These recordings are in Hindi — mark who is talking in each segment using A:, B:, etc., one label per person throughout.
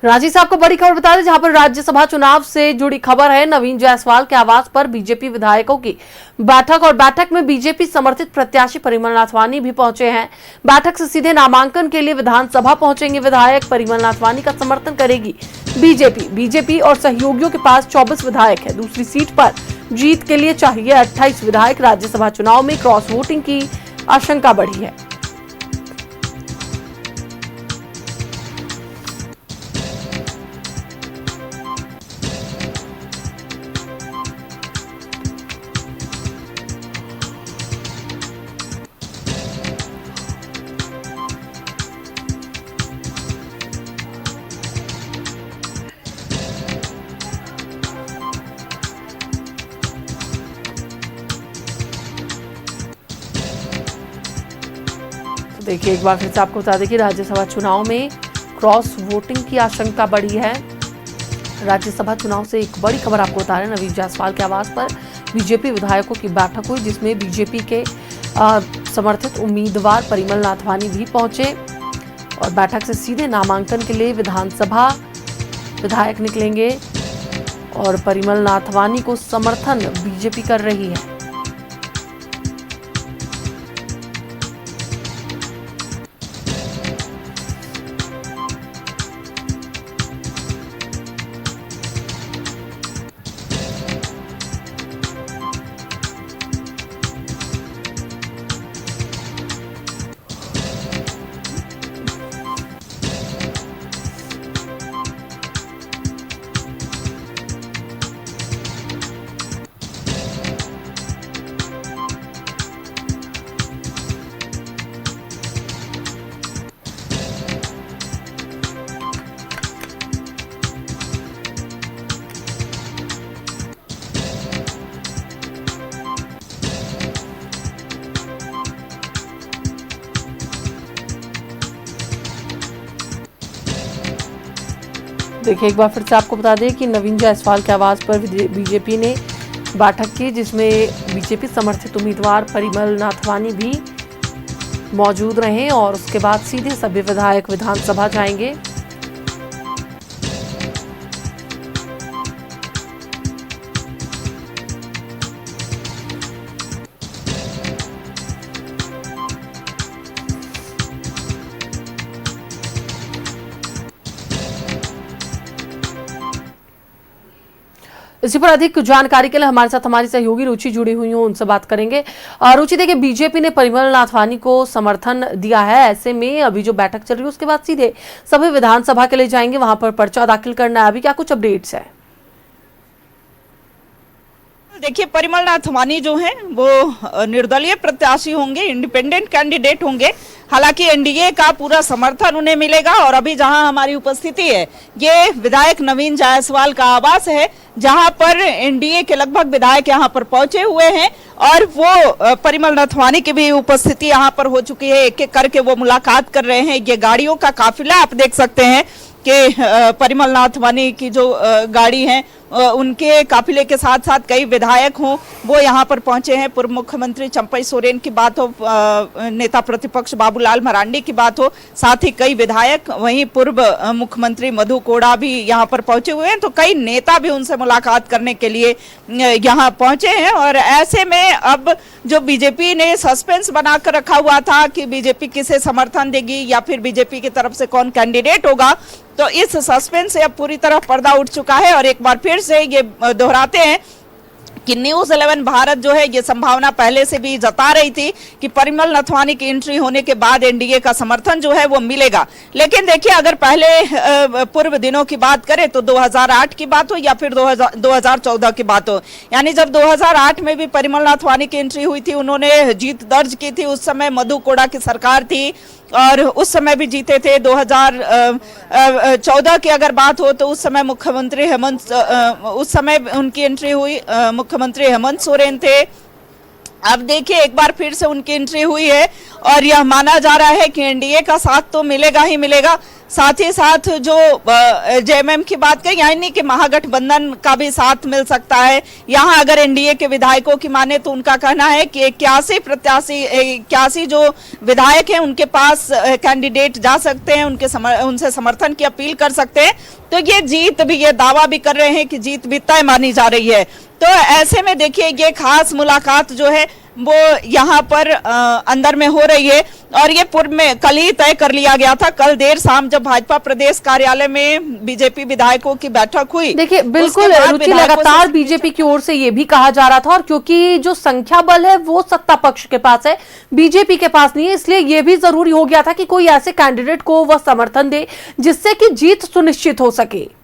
A: राजीव साहब को बड़ी खबर बता दें, जहां पर राज्यसभा चुनाव से जुड़ी खबर है। नवीन जायसवाल के आवास पर बीजेपी विधायकों की बैठक और बैठक में बीजेपी समर्थित प्रत्याशी परिमल नाथवानी भी पहुंचे हैं। बैठक से सीधे नामांकन के लिए विधानसभा पहुंचेंगे विधायक। परिमल नाथवानी का समर्थन करेगी बीजेपी और सहयोगियों के पास 24 विधायक है। दूसरी सीट पर जीत के लिए चाहिए 28 विधायक। राज्यसभा चुनाव में क्रॉस वोटिंग की आशंका बढ़ी है। देखिए, एक बार फिर से आपको बता दें कि राज्यसभा चुनाव में क्रॉस वोटिंग की आशंका बढ़ी है। राज्यसभा चुनाव से एक बड़ी खबर आपको बता रहे हैं। नवीन जायसवाल के आवास पर बीजेपी विधायकों की बैठक हुई, जिसमें बीजेपी के समर्थित उम्मीदवार परिमल नाथवानी भी पहुंचे और बैठक से सीधे नामांकन के लिए विधानसभा विधायक निकलेंगे और परिमल नाथवानी को समर्थन बीजेपी कर रही है। देखिए, एक बार फिर से आपको बता दें कि नवीन जायसवाल के आवास पर बीजेपी ने बैठक की, जिसमें बीजेपी समर्थित उम्मीदवार परिमल नाथवानी भी मौजूद रहे और उसके बाद सीधे सभी विधायक विधानसभा जाएंगे। इसी पर अधिक जानकारी के लिए हमारे साथ हमारी सहयोगी रुचि जुड़ी हुई हो, उनसे बात करेंगे। रुचि, देखिए, बीजेपी ने परिमल नाथवानी को समर्थन दिया है। ऐसे में अभी जो बैठक चल रही है उसके बाद सीधे सभी विधानसभा के लिए जाएंगे, वहां पर पर्चा दाखिल करना है। अभी क्या कुछ अपडेट्स है?
B: देखिए, परिमल नाथवानी जो हैं वो निर्दलीय प्रत्याशी होंगे, इंडिपेंडेंट कैंडिडेट होंगे। हालांकि एनडीए का पूरा समर्थन उन्हें मिलेगा और अभी जहां हमारी उपस्थिति है ये विधायक नवीन जायसवाल का आवास है, जहां पर एनडीए के लगभग विधायक यहां पर पहुंचे हुए हैं और वो परिमल नाथवानी की भी उपस्थिति यहां पर हो चुकी है। एक एक करके वो मुलाकात कर रहे हैं। ये गाड़ियों का काफिला आप देख सकते हैं कि परिमल नाथवानी की जो गाड़ी है उनके काफिले के साथ साथ कई विधायक हों वो यहाँ पर पहुंचे हैं। पूर्व मुख्यमंत्री चंपई सोरेन की बात हो, नेता प्रतिपक्ष बाबूलाल मरांडी की बात हो, साथ ही कई विधायक, वहीं पूर्व मुख्यमंत्री मधु कोड़ा भी यहाँ पर पहुंचे हुए हैं। तो कई नेता भी उनसे मुलाकात करने के लिए यहाँ पहुंचे हैं और ऐसे में अब जो बीजेपी ने सस्पेंस बनाकर रखा हुआ था कि बीजेपी किसे समर्थन देगी या फिर बीजेपी की तरफ से कौन कैंडिडेट होगा, तो इस सस्पेंस से अब पूरी तरह पर्दा उठ चुका है। और एक बार फिर से ये दोहराते हैं कि न्यूज़ 11 भारत जो है ये संभावना पहले से भी जता रही थी कि परिमल नाथवानी की एंट्री होने के बाद एनडीए का समर्थन जो है वो मिलेगा। लेकिन देखिए, अगर पहले पूर्व दिनों की बात करें तो 2008 की बात हो या फिर 2014 की बात हो, यानी जब 2008 में भी परिमल नाथवानी की एंट्री हुई थी, उन्होंने जीत दर्ज की थी। उस समय मधु कोड़ा की सरकार थी और उस समय भी जीते थे। 2014 की अगर बात हो तो उस समय मुख्यमंत्री उस समय उनकी एंट्री हुई, मुख्यमंत्री हेमंत सोरेन थे। अब देखिए, एक बार फिर से उनकी एंट्री हुई है और यह माना जा रहा है कि एनडीए का साथ तो मिलेगा ही मिलेगा। साथ ही साथ जो जेएमएम की बात करें, यानी कि महागठबंधन का भी साथ मिल सकता है। यहाँ अगर एनडीए के विधायकों की माने तो उनका कहना है कि 81 जो विधायक हैं उनके पास कैंडिडेट जा सकते हैं, उनसे समर्थन की अपील कर सकते हैं। तो ये जीत भी, ये दावा भी कर रहे हैं कि जीत भी तय मानी जा रही है। तो ऐसे में देखिए ये खास मुलाकात जो है वो यहाँ पर अंदर में हो रही है और ये पूर्व में कल ही तय कर लिया गया था। कल देर शाम जब भाजपा प्रदेश कार्यालय में बीजेपी विधायकों की बैठक हुई,
A: देखिए बिल्कुल रुचि, लगातार बीजेपी की ओर से ये भी कहा जा रहा था, और क्योंकि जो संख्या बल है वो सत्ता पक्ष के पास है, बीजेपी के पास नहीं है, इसलिए ये भी जरूरी हो गया था कि कोई ऐसे कैंडिडेट को वह समर्थन दे जिससे कि जीत सुनिश्चित हो सके।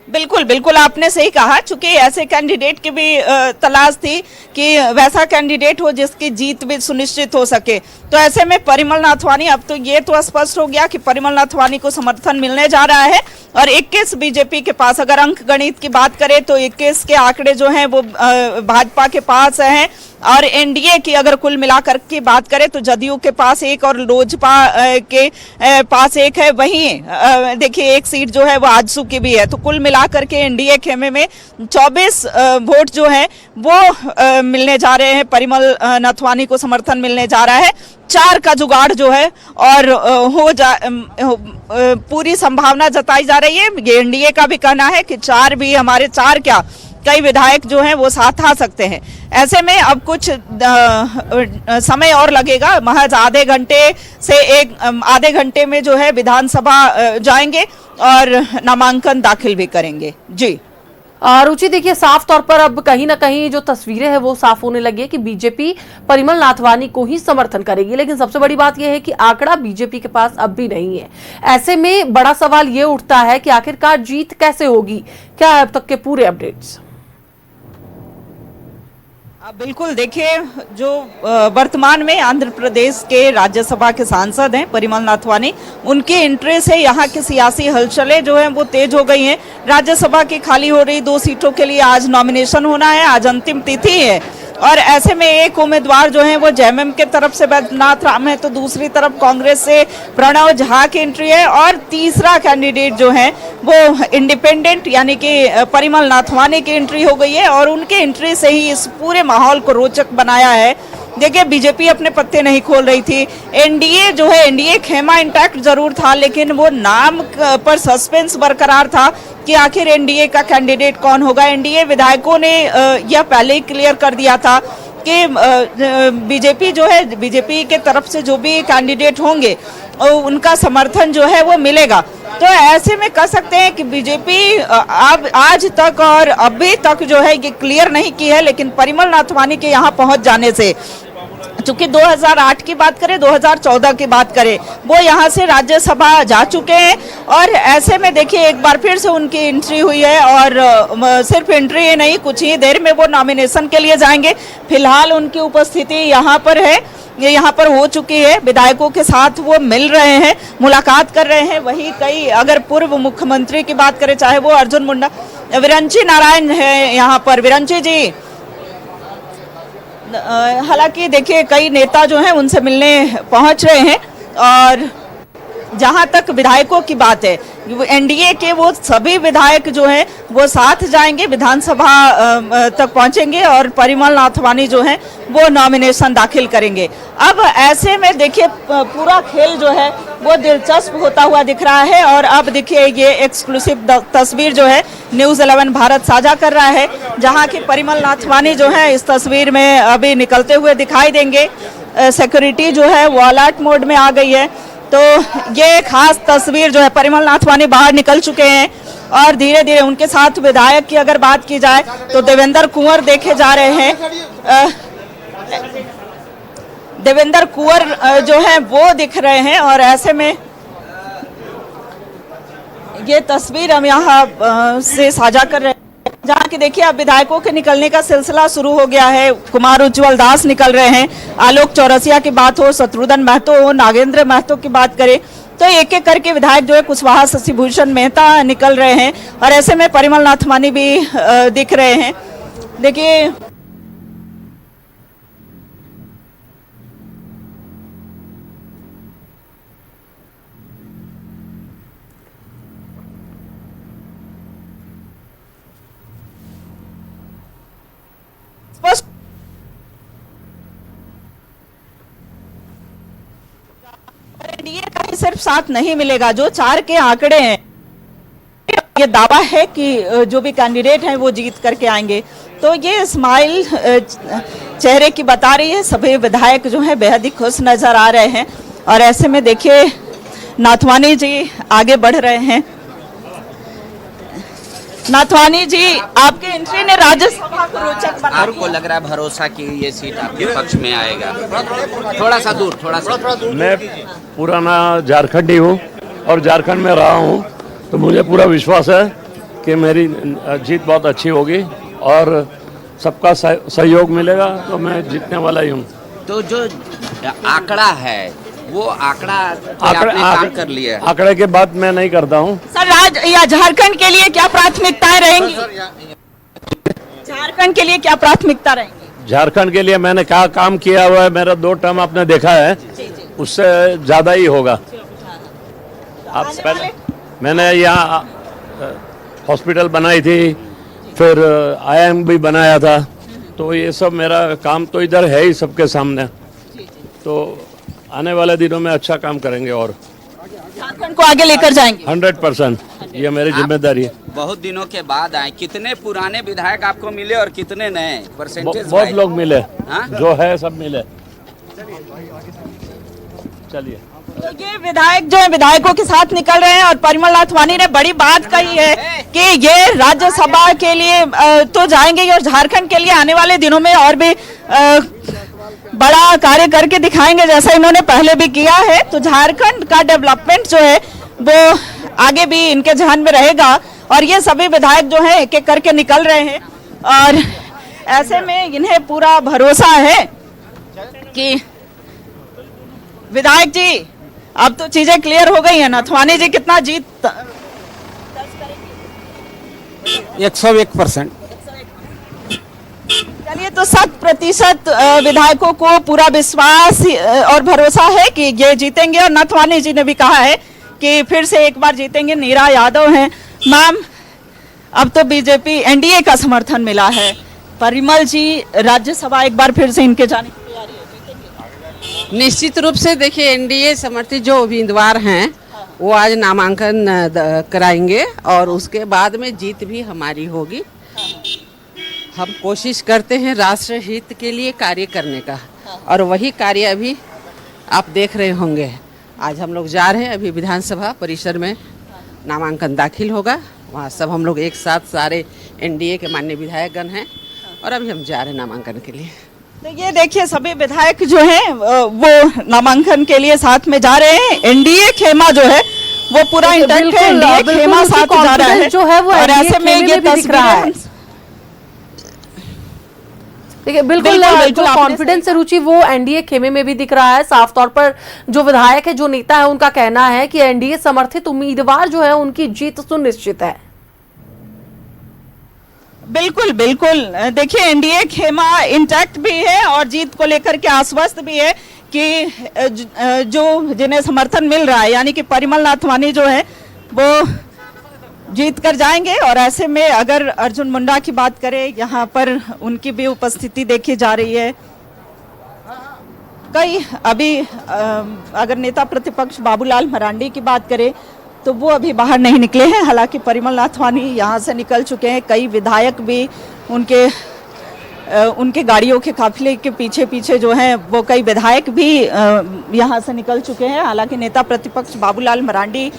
B: बिल्कुल बिल्कुल, आपने सही कहा। चूंकि ऐसे कैंडिडेट की भी तलाश थी कि वैसा कैंडिडेट हो जिसकी जीत भी सुनिश्चित हो सके। तो ऐसे में परिमल नाथवानी, अब तो ये तो स्पष्ट हो गया कि परिमल नाथवानी को समर्थन मिलने जा रहा है। और 21 बीजेपी के पास, अगर अंक गणित की बात करें तो 21 के आंकड़े जो हैं वो भाजपा के पास हैं। और एनडीए की अगर कुल मिलाकर की बात करें तो जदयू के पास 1 और लोजपा के पास 1 है। वहीं देखिए एक सीट जो है वो आजसू की भी है। तो कुल मिलाकर के एनडीए खेमे में 24 वोट जो है वो मिलने जा रहे हैं, परिमल नाथवानी को समर्थन मिलने जा रहा है। 4 का जुगाड़ जो है और पूरी संभावना जताई जा रही है। ये एनडीए का भी कहना है कि 4 भी, हमारे 4 क्या कई विधायक जो हैं वो साथ आ सकते हैं। ऐसे में अब कुछ समय और लगेगा, महज आधे घंटे में जो है विधानसभा जाएंगे और नामांकन दाखिल भी करेंगे। जी
A: रुचि, देखिए साफ तौर पर अब कहीं ना कहीं जो तस्वीरें हैं वो साफ होने लगी है कि बीजेपी परिमल नाथवानी को ही समर्थन करेगी, लेकिन सबसे बड़ी बात यह है कि आंकड़ा बीजेपी के पास अब भी नहीं है। ऐसे में बड़ा सवाल ये उठता है कि आखिरकार जीत कैसे होगी। क्या है अब तक के पूरे अपडेट्स?
B: बिल्कुल, देखिए जो वर्तमान में आंध्र प्रदेश के राज्यसभा के सांसद हैं परिमल नाथवानी, उनकी एंट्री से यहाँ की सियासी हलचलें जो हैं वो तेज हो गई हैं। राज्यसभा की खाली हो रही 2 सीटों के लिए आज नॉमिनेशन होना है, आज अंतिम तिथि है। और ऐसे में एक उम्मीदवार जो है वो जेएमएम के तरफ से बैद्यनाथ राम है, तो दूसरी तरफ कांग्रेस से प्रणव झा की एंट्री है, और तीसरा कैंडिडेट जो है वो इंडिपेंडेंट यानी कि परिमल नाथवानी की एंट्री हो गई है। और उनके एंट्री से ही इस पूरे माहौल को रोचक बनाया है। देखिए बीजेपी अपने पत्ते नहीं खोल रही थी। एनडीए जो है, एनडीए खेमा इंटैक्ट जरूर था, लेकिन वो नाम पर सस्पेंस बरकरार था कि आखिर एनडीए का कैंडिडेट कौन होगा। एनडीए विधायकों ने यह पहले ही क्लियर कर दिया था कि बीजेपी जो है, बीजेपी के तरफ से जो भी कैंडिडेट होंगे उनका समर्थन जो है वो मिलेगा। तो ऐसे में कह सकते हैं कि बीजेपी अब आज तक और अभी तक जो है ये क्लियर नहीं की है, लेकिन परिमल नाथवानी के यहाँ पहुंच जाने से, चूंकि 2008 की बात करें, 2014 की बात करें, वो यहाँ से राज्यसभा जा चुके हैं। और ऐसे में देखिए एक बार फिर से उनकी एंट्री हुई है, और सिर्फ एंट्री ही नहीं, कुछ ही देर में वो नॉमिनेशन के लिए जाएंगे। फिलहाल उनकी उपस्थिति यहाँ पर है, ये यहाँ पर हो चुकी है। विधायकों के साथ वो मिल रहे हैं, मुलाकात कर रहे हैं। वही कई, अगर पूर्व मुख्यमंत्री की बात करें, चाहे वो अर्जुन मुंडा, विरंची नारायण है यहाँ पर, विरंची जी। हालांकि देखिए कई नेता जो हैं उनसे मिलने पहुंच रहे हैं। और जहां तक विधायकों की बात है, एनडीए के वो सभी विधायक जो हैं वो साथ जाएंगे, विधानसभा तक पहुंचेंगे और परिमल नाथवानी जो हैं वो नॉमिनेशन दाखिल करेंगे। अब ऐसे में देखिए पूरा खेल जो है वो दिलचस्प होता हुआ दिख रहा है। और अब देखिए ये एक्सक्लूसिव तस्वीर जो है न्यूज़ 11 भारत साझा कर रहा है, जहां की परिमल नाथवानी जो है इस तस्वीर में अभी निकलते हुए दिखाई देंगे। सिक्योरिटी जो है वो अलर्ट मोड में आ गई है। तो ये खास तस्वीर जो है, परिमल नाथवानी बाहर निकल चुके हैं और धीरे धीरे उनके साथ विधायक की अगर बात की जाए तो देवेंद्र कुंवर देखे जा रहे हैं। देवेंद्र कुंवर जो है वो दिख रहे हैं। और ऐसे में ये तस्वीर हम यहाँ से साझा कर रहे हैं, जहाँ की देखिए अब विधायकों के निकलने का सिलसिला शुरू हो गया है। कुमार उज्जवल दास निकल रहे हैं, आलोक चौरसिया की बात हो, शत्रुघ्न महतो हो, नागेंद्र महतो की बात करें, तो एक एक करके विधायक जो है कुशवाहा शशिभूषण मेहता निकल रहे हैं। और ऐसे में परिमल नाथवानी भी दिख रहे हैं। देखिए स्पष्ट एनडीए का ही सिर्फ साथ नहीं मिलेगा, जो 4 के आंकड़े हैं, ये दावा है कि जो भी कैंडिडेट हैं वो जीत करके आएंगे। तो ये स्माइल चेहरे की बता रही है। सभी विधायक जो हैं बेहद ही खुश नजर आ रहे हैं और ऐसे में देखिए नाथवानी जी आगे बढ़ रहे हैं। नाथवानी जी, आपके एंट्री ने राज्यसभा को रोचक बना
C: आपको लग रहा है भरोसा कि ये सीट आपके पक्ष में आएगा? थोड़ा सा दूर, थोड़ा सा।
D: मैं पुराना झारखंडी हूँ और झारखंड में रहा हूँ, तो मुझे पूरा विश्वास है कि मेरी जीत बहुत अच्छी होगी और सबका सहयोग मिलेगा, तो मैं जीतने वाला ही हूँ।
C: तो जो आंकड़ा है वो आंकड़ा आपने काम कर लिया है?
D: आंकड़े के बाद मैं नहीं करता हूँ।
B: सर, या झारखंड के लिए क्या प्राथमिकताएं रहेंगी? झारखंड के लिए क्या प्राथमिकता रहेंगी?
D: झारखंड के लिए मैंने क्या काम किया हुआ है, मेरा 2 टर्म आपने देखा है, उससे ज़्यादा ही होगा। आप पहले मैंने यहाँ हॉस्पिटल बनाई थी, फिर IIM भी बनाया था, तो ये सब मेरा काम तो इधर है ही सबके सामने। तो आने वाले दिनों में अच्छा काम करेंगे और
B: झारखंड को आगे लेकर जाएंगे
D: 100%, ये मेरी जिम्मेदारी है।
C: बहुत दिनों के बाद आए, कितने पुराने विधायक आपको मिले और कितने नए परसेंटेज?
D: बहुत लोग मिले,
C: हाँ?
D: जो है सब मिले। चलिए,
B: तो ये विधायक जो है विधायकों के साथ निकल रहे हैं और परिमल नाथवानी ने बड़ी बात कही है कि ये राज्यसभा के लिए तो जाएंगे ही और झारखंड के लिए आने वाले दिनों में और भी बड़ा कार्य करके दिखाएंगे, जैसा इन्होंने पहले भी किया है। तो झारखंड का डेवलपमेंट जो है वो आगे भी इनके ध्यान में रहेगा और ये सभी विधायक जो है एक एक करके निकल रहे हैं और ऐसे में इन्हें पूरा भरोसा है कि विधायक जी अब तो चीजें क्लियर हो गई है। नाथवानी जी कितना जीत?
E: 101%।
B: चलिए, तो 100% विधायकों को पूरा विश्वास और भरोसा है कि ये जीतेंगे और नाथवानी जी ने भी कहा है कि फिर से एक बार जीतेंगे। नीरा यादव हैं। मैम, अब तो बीजेपी एनडीए का समर्थन मिला है, परिमल जी राज्यसभा एक बार फिर से इनके जाने की तैयारी है, जीतेंगे?
F: निश्चित रूप से देखिए, एनडीए समर्थित जो उम्मीदवार हैं वो आज नामांकन कराएंगे और उसके बाद में जीत भी हमारी होगी। हम कोशिश करते हैं राष्ट्र हित के लिए कार्य करने का और वही कार्य अभी आप देख रहे होंगे। आज हम लोग जा रहे हैं, अभी विधानसभा परिसर में नामांकन दाखिल होगा, वहाँ सब हम लोग एक साथ सारे एनडीए के माननीय विधायकगण हैं और अभी हम जा रहे हैं नामांकन के लिए।
B: तो ये देखिए सभी विधायक जो हैं वो नामांकन के लिए साथ में जा रहे हैं। एनडीए खेमा जो है वो पूरा इंटैक्ट है, एनडीए खेमा साथ जा रहा है
A: जो है वो
B: और ऐसे में ये
A: दिख रहा है। देखिए, बिल्कुल जो कॉन्फिडेंस से रुचि वो एनडीए खेमे में भी दिख रहा है। साफ तौर पर जो विधायक है, जो नेता है, उनका कहना है कि एनडीए समर्थित उम्मीदवार जो है उनकी जीत सुनिश्चित है।
B: बिल्कुल बिल्कुल, देखिए एनडीए खेमा इंटैक्ट भी है और जीत को लेकर के आश्वस्त भी है कि जो जिन्हें समर्थन मिल रहा है, यानी कि परिमल नाथवानी जो है वो जीत कर जाएंगे। और ऐसे में अगर अर्जुन मुंडा की बात करें, यहाँ पर उनकी भी उपस्थिति देखी जा रही है। कई अभी अगर नेता प्रतिपक्ष बाबूलाल मरांडी की बात करें तो वो अभी बाहर नहीं निकले हैं, हालांकि परिमल नाथवानी यहाँ से निकल चुके हैं। कई विधायक भी उनके गाड़ियों के काफिले के पीछे पीछे जो हैं वो कई विधायक भी यहाँ से निकल चुके हैं। हालांकि नेता प्रतिपक्ष बाबूलाल मरांडी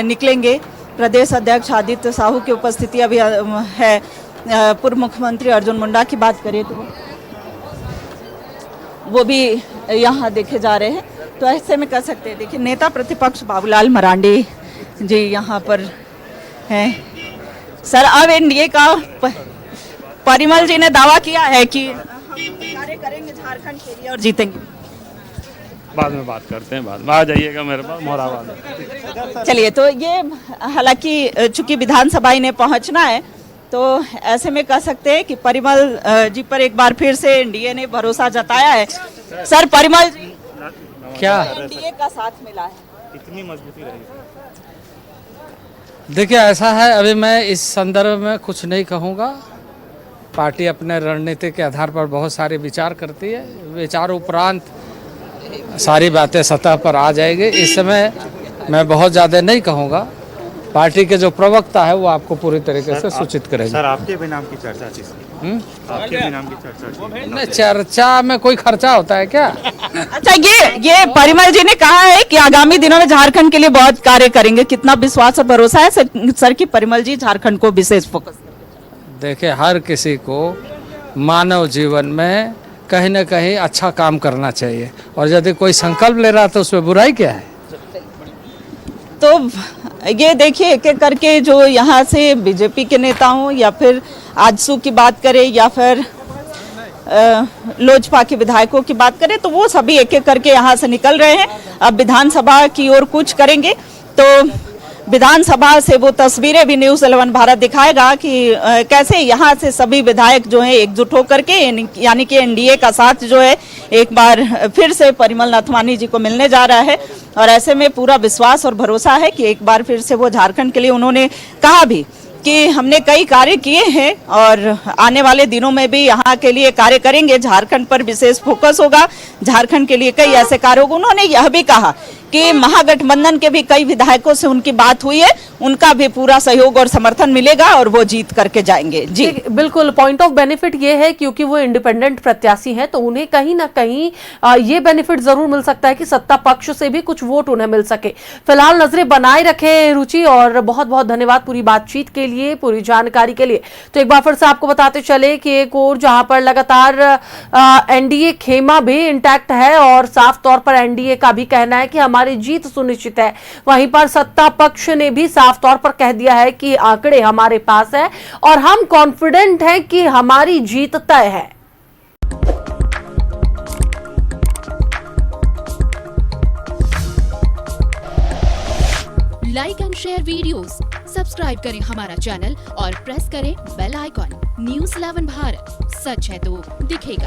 B: निकलेंगे। प्रदेश अध्यक्ष आदित्य साहू की उपस्थिति अभी है। पूर्व मुख्यमंत्री अर्जुन मुंडा की बात करें तो वो भी यहाँ देखे जा रहे हैं। तो ऐसे में कह सकते हैं, देखिए नेता प्रतिपक्ष बाबूलाल मरांडी जी यहाँ पर हैं। सर, अब एनडीए का परिमल जी ने दावा किया है कि हम कार्य करेंगे झारखंड के लिए और जीतेंगे।
D: बाद में बात करते हैं, बाद में आ जाइएगा मेरे पास मोराबाद।
B: चलिए, तो ये हालांकि चूंकि विधानसभा इन्हें पहुंचना है, तो ऐसे में कह सकते हैं कि परिमल जी पर एक बार फिर से एनडीए ने भरोसा जताया है। सर, परिमल जी
E: क्या
B: एनडीए का साथ मिला है,
D: कितनी मजबूती रहेगी?
E: देखिए, ऐसा है, अभी मैं इस संदर्भ में कुछ नहीं कहूँगा। पार्टी अपने रणनीति के आधार पर बहुत सारे विचार करती है, विचार उपरांत सारी बातें सतह पर आ जाएगी। इस समय मैं बहुत ज़्यादा नहीं कहूँगा, पार्टी के जो प्रवक्ता है वो आपको पूरी तरीके से सूचित करेंगे।
G: सर आपके भी नाम की चर्चा थी, आपके भी नाम की चर्चा थी।
E: नहीं, चर्चा में कोई खर्चा होता है क्या?
B: अच्छा, ये परिमल जी ने कहा है कि आगामी दिनों में झारखंड के लिए बहुत कार्य करेंगे, कितना विश्वास और भरोसा है सर की परिमल जी झारखंड को विशेष फोकस?
E: देखिए, हर किसी को मानव जीवन में कहीं ना कहीं अच्छा काम करना चाहिए, और यदि कोई संकल्प ले रहा तो उसमें बुराई क्या है?
B: तो ये देखिए, एक एक करके जो यहाँ से बीजेपी के नेता हों या फिर आजसू की बात करें या फिर लोजपा के विधायकों की बात करें, तो वो सभी एक एक करके यहाँ से निकल रहे हैं। अब विधानसभा की ओर कूच करेंगे, तो विधानसभा से वो तस्वीरें भी न्यूज़ 11 भारत दिखाएगा कि कैसे यहाँ से सभी विधायक जो हैं एकजुट होकर के, यानी कि एनडीए का साथ जो है एक बार फिर से परिमल नथवानी जी को मिलने जा रहा है। और ऐसे में पूरा विश्वास और भरोसा है कि एक बार फिर से वो झारखंड के लिए, उन्होंने कहा भी कि हमने कई कार्य किए हैं और आने वाले दिनों में भी यहाँ के लिए कार्य करेंगे, झारखंड पर विशेष फोकस होगा, झारखंड के लिए कई ऐसे कार्य होंगे। उन्होंने यह भी कहा कि महागठबंधन के भी कई विधायकों से उनकी बात हुई है, उनका भी पूरा सहयोग और समर्थन मिलेगा और वो जीत करके जाएंगे। जी
A: बिल्कुल, पॉइंट ऑफ बेनिफिट ये है क्योंकि वो इंडिपेंडेंट प्रत्याशी हैं, तो उन्हें कहीं ना कहीं ये बेनिफिट जरूर मिल सकता है कि सत्ता पक्ष से भी कुछ वोट उन्हें मिल सके। फिलहाल नजरें बनाए रखें रुचि, और बहुत बहुत धन्यवाद पूरी बातचीत के लिए, पूरी जानकारी के लिए। तो एक बार फिर से आपको बताते चले कि एक और जहां पर लगातार एनडीए खेमा भी इंटैक्ट है और साफ तौर पर एनडीए का भी कहना है कि हमारी जीत सुनिश्चित है, वहीं पर सत्ता पक्ष ने भी साफ तौर पर कह दिया है कि आंकड़े हमारे पास है और हम कॉन्फिडेंट हैं कि हमारी जीत तय है।
H: Like and share videos, subscribe करें हमारा चैनल और प्रेस करें बेल आइकॉन। न्यूज़ 11 भारत, सच है तो दिखेगा।